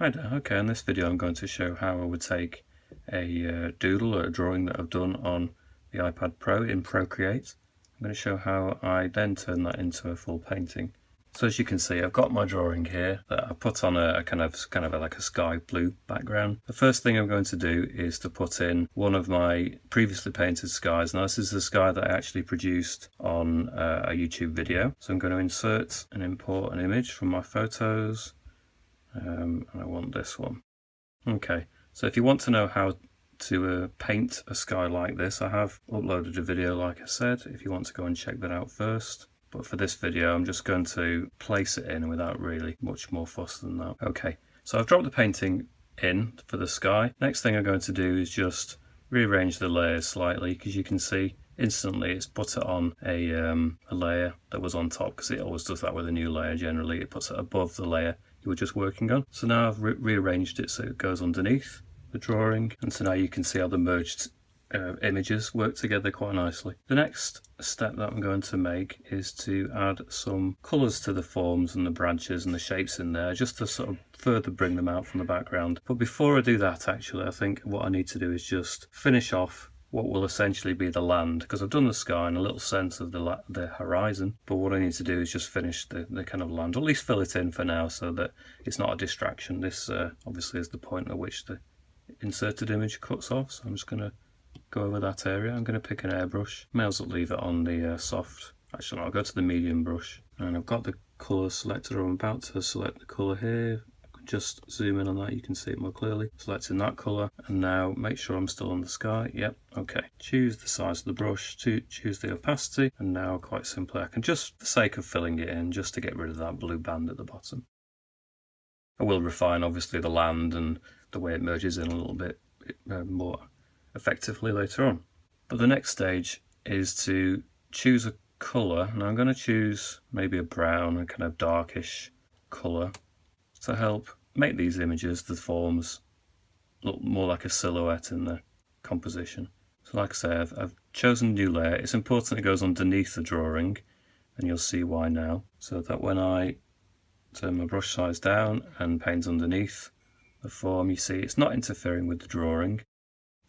Hi there. Okay, in this video I'm going to show how I would take a doodle or a drawing that I've done on the iPad Pro in Procreate. I'm going to show how I then turn that into a full painting. So as you can see, I've got my drawing here that I put on a kind of like a sky blue background. The first thing I'm going to do is to put in one of my previously painted skies. Now this is the sky that I actually produced on a YouTube video. So I'm going to insert and import an image from my photos. And I want this one. Okay, so if you want to know how to paint a sky like this, I have uploaded a video like I said, if you want to go and check that out first. But for this video I'm just going to place it in without really much more fuss than that. Okay, so I've dropped the painting in for the sky. Next thing I'm going to do is just rearrange the layers slightly, because you can see instantly it's put it on a layer that was on top, because it always does that with a new layer. Generally it puts it above the layer you were just working on. So now I've rearranged it so it goes underneath the drawing, and so now you can see how the merged images work together quite nicely. The next step that I'm going to make is to add some colours to the forms and the branches and the shapes in there, just to sort of further bring them out from the background. But before I do that, actually I think what I need to do is just finish off what will essentially be the land, because I've done the sky and a little sense of the horizon, but what I need to do is just finish the kind of land, or at least fill it in for now so that it's not a distraction. This obviously is the point at which the inserted image cuts off, so I'm just going to go over that area. I'm going to pick an airbrush. May as well leave it on the soft. Actually no, I'll go to the medium brush, and I've got the colour selected, or I'm about to select the colour here. Just zoom in on that, you can see it more clearly. Selecting that colour, and now make sure I'm still on the sky. Yep, okay. Choose the size of the brush, to choose the opacity, and now quite simply I can, just for the sake of filling it in, just to get rid of that blue band at the bottom. I will refine obviously the land and the way it merges in a little bit more effectively later on. But the next stage is to choose a colour. Now I'm going to choose maybe a brown, a kind of darkish colour, to help make these images, the forms, look more like a silhouette in the composition. So like I say, I've chosen a new layer. It's important it goes underneath the drawing, and you'll see why now. So that when I turn my brush size down and paint underneath the form, you see it's not interfering with the drawing.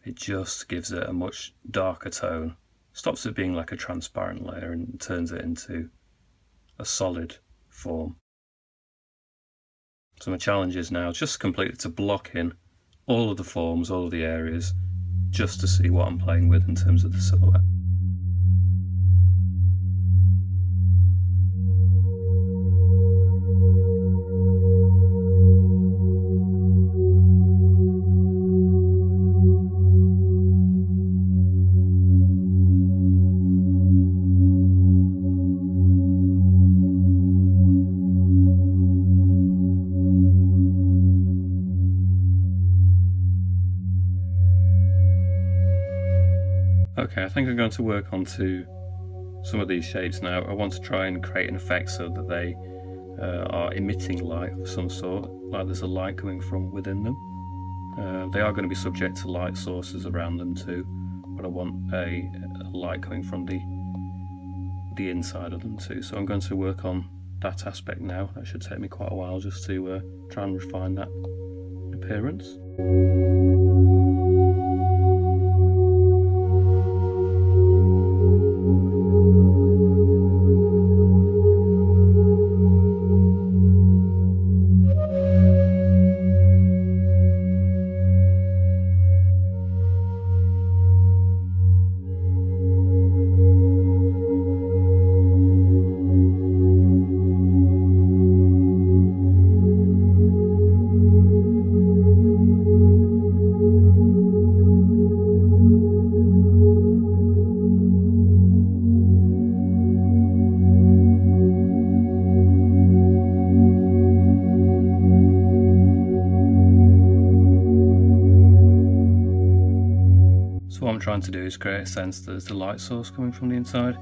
It just gives it a much darker tone, stops it being like a transparent layer and turns it into a solid form. So my challenge is now just completely to block in all of the forms, all of the areas, just to see what I'm playing with in terms of the silhouette. Okay, I think I'm going to work onto some of these shapes now. I want to try and create an effect so that they are emitting light of some sort, like there's a light coming from within them. They are going to be subject to light sources around them too, but I want a light coming from the inside of them too. So I'm going to work on that aspect now. That should take me quite a while just to try and refine that appearance. So what I'm trying to do is create a sense that there's the light source coming from the inside,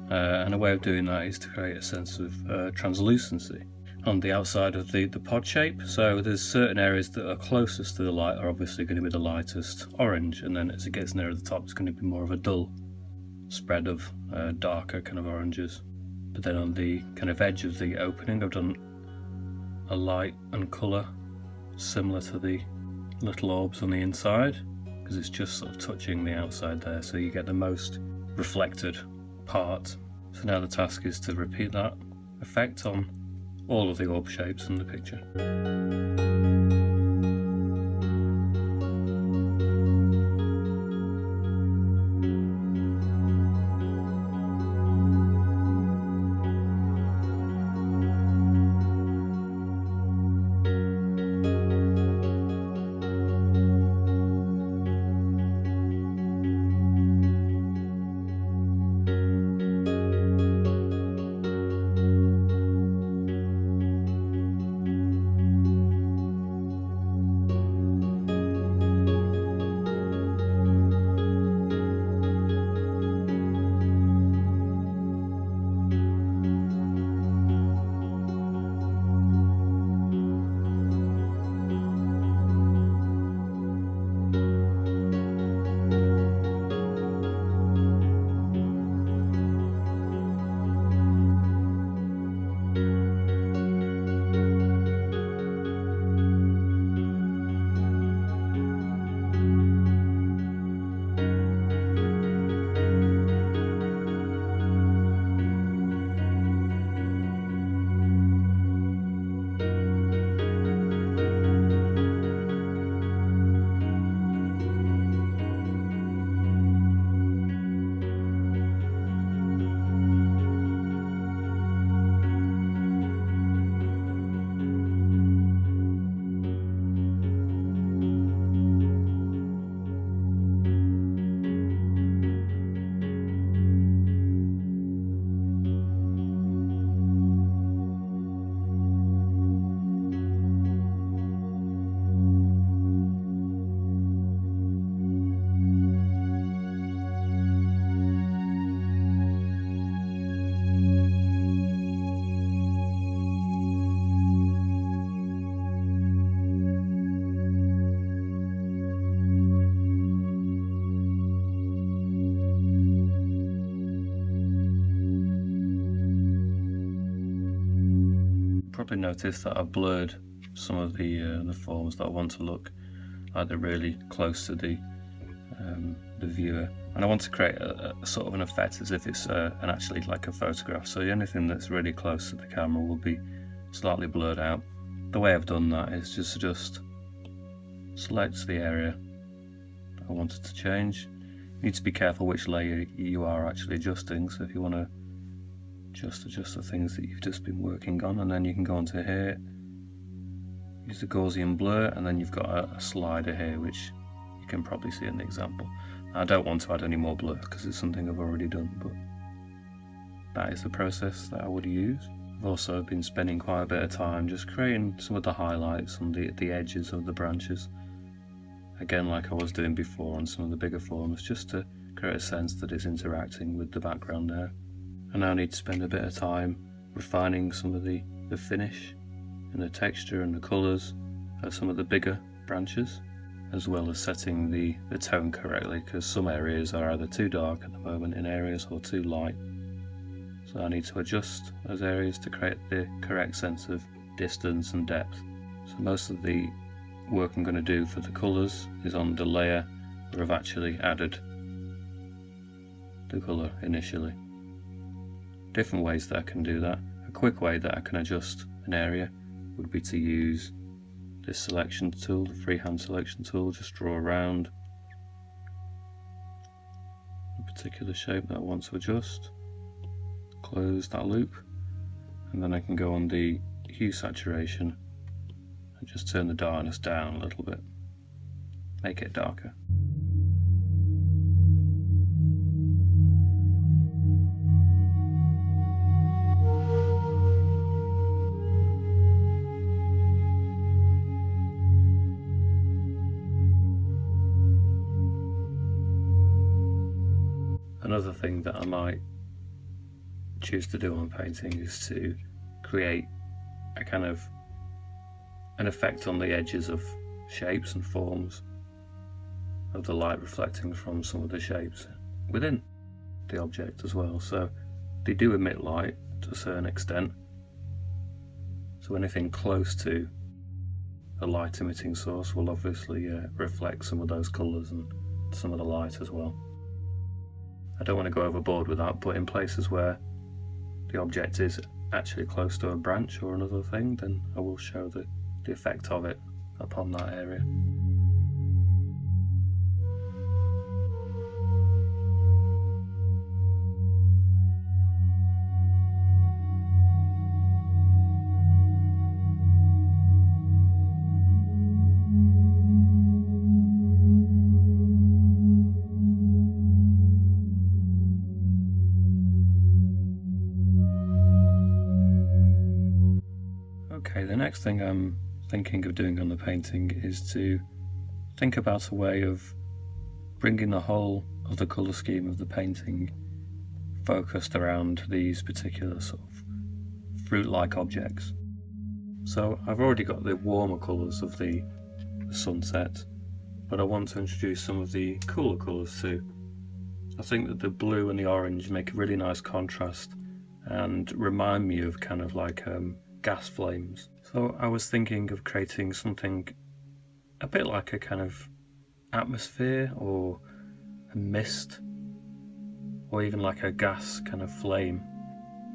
and a way of doing that is to create a sense of translucency on the outside of the pod shape. So there's certain areas that are closest to the light are obviously going to be the lightest orange, and then as it gets nearer the top it's going to be more of a dull spread of darker kind of oranges. But then on the kind of edge of the opening I've done a light and colour similar to the little orbs on the inside, because it's just sort of touching the outside there, so you get the most reflected part. So now the task is to repeat that effect on all of the orb shapes in the picture. Probably noticed that I've blurred some of the forms that I want to look like they're really close to the viewer, and I want to create a sort of an effect as if it's actually like a photograph, so anything that's really close to the camera will be slightly blurred out. The way I've done that is just select the area that I wanted to change. You need to be careful which layer you are actually adjusting, so if you want to just adjust the things that you've just been working on, and then you can go onto here, use the Gaussian blur, and then you've got a slider here which you can probably see in the example. I don't want to add any more blur because it's something I've already done, but that is the process that I would use. I've also been spending quite a bit of time just creating some of the highlights on the edges of the branches, again like I was doing before on some of the bigger forms, just to create a sense that it's interacting with the background there. I now need to spend a bit of time refining some of the finish and the texture and the colours of some of the bigger branches, as well as setting the tone correctly, because some areas are either too dark at the moment in areas or too light. So I need to adjust those areas to create the correct sense of distance and depth. So most of the work I'm going to do for the colours is on the layer where I've actually added the colour initially. Different ways that I can do that. A quick way that I can adjust an area would be to use this selection tool, the freehand selection tool, just draw around a particular shape that I want to adjust, close that loop, and then I can go on the hue saturation and just turn the darkness down a little bit, make it darker. Another thing that I might choose to do on painting is to create a kind of an effect on the edges of shapes and forms, of the light reflecting from some of the shapes within the object as well. So they do emit light to a certain extent, so anything close to a light emitting source will obviously reflect some of those colours and some of the light as well. I don't want to go overboard with that, but in places where the object is actually close to a branch or another thing, then I will show the effect of it upon that area. Okay, the next thing I'm thinking of doing on the painting is to think about a way of bringing the whole of the colour scheme of the painting focused around these particular sort of fruit-like objects. So I've already got the warmer colours of the sunset, but I want to introduce some of the cooler colours too. I think that the blue and the orange make a really nice contrast and remind me of kind of like gas flames. So I was thinking of creating something a bit like a kind of atmosphere or a mist, or even like a gas kind of flame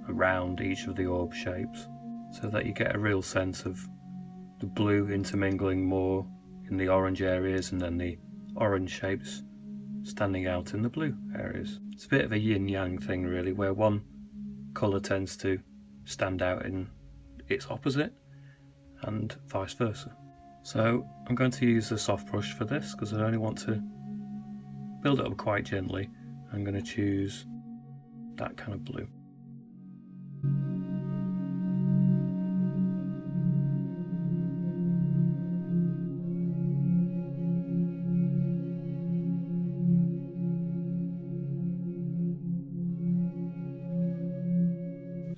around each of the orb shapes, so that you get a real sense of the blue intermingling more in the orange areas and then the orange shapes standing out in the blue areas. It's a bit of a yin-yang thing really, where one colour tends to stand out in its opposite and vice versa. So I'm going to use a soft brush for this because I only want to build it up quite gently. I'm going to choose that kind of blue.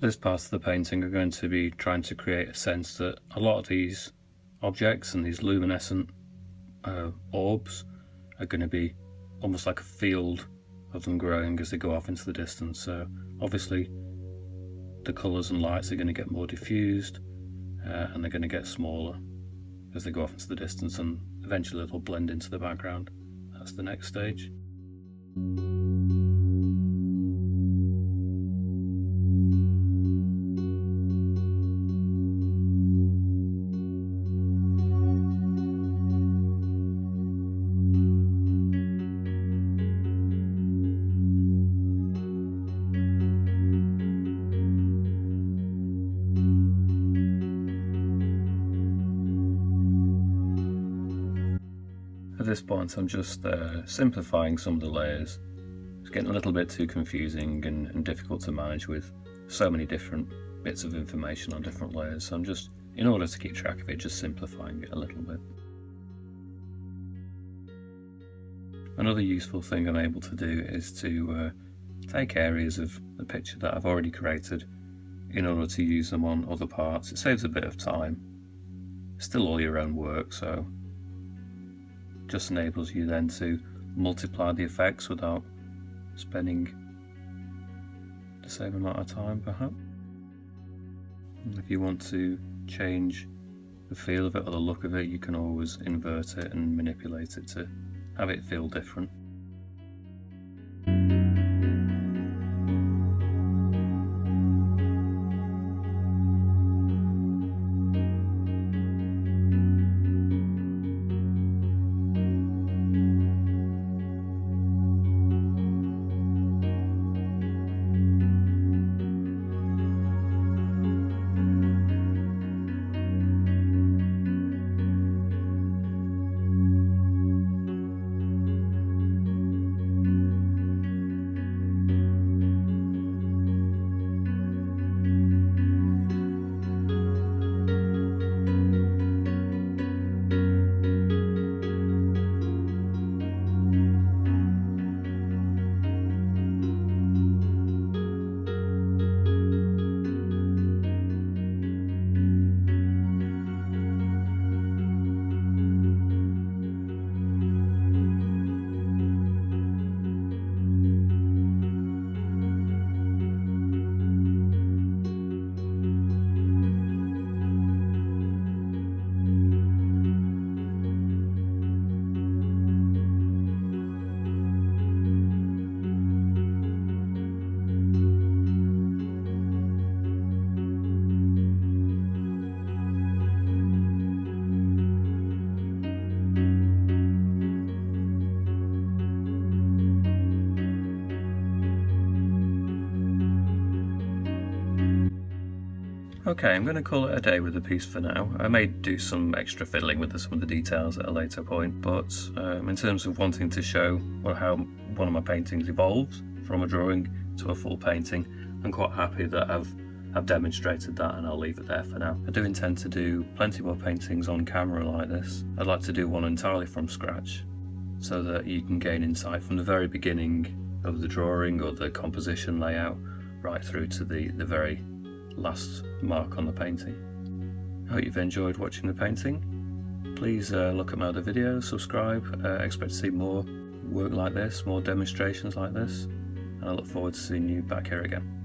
This part of the painting are going to be trying to create a sense that a lot of these objects and these luminescent orbs are going to be almost like a field of them growing as they go off into the distance. So obviously the colours and lights are going to get more diffused and they're going to get smaller as they go off into the distance, and eventually it'll blend into the background. That's the next stage. At this point I'm just simplifying some of the layers. It's getting a little bit too confusing and difficult to manage with so many different bits of information on different layers, so I'm just, in order to keep track of it, just simplifying it a little bit. Another useful thing I'm able to do is to take areas of the picture that I've already created in order to use them on other parts. It saves a bit of time. It's still all your own work, so just enables you then to multiply the effects without spending the same amount of time perhaps. And if you want to change the feel of it or the look of it, you can always invert it and manipulate it to have it feel different. Okay, I'm going to call it a day with the piece for now. I may do some extra fiddling with some of the details at a later point, but in terms of wanting to show how one of my paintings evolved from a drawing to a full painting, I'm quite happy that I've demonstrated that, and I'll leave it there for now. I do intend to do plenty more paintings on camera like this. I'd like to do one entirely from scratch, so that you can gain insight from the very beginning of the drawing or the composition layout right through to the very last mark on the painting. I hope you've enjoyed watching the painting. Please look at my other videos, subscribe, expect to see more work like this, more demonstrations like this, and I look forward to seeing you back here again.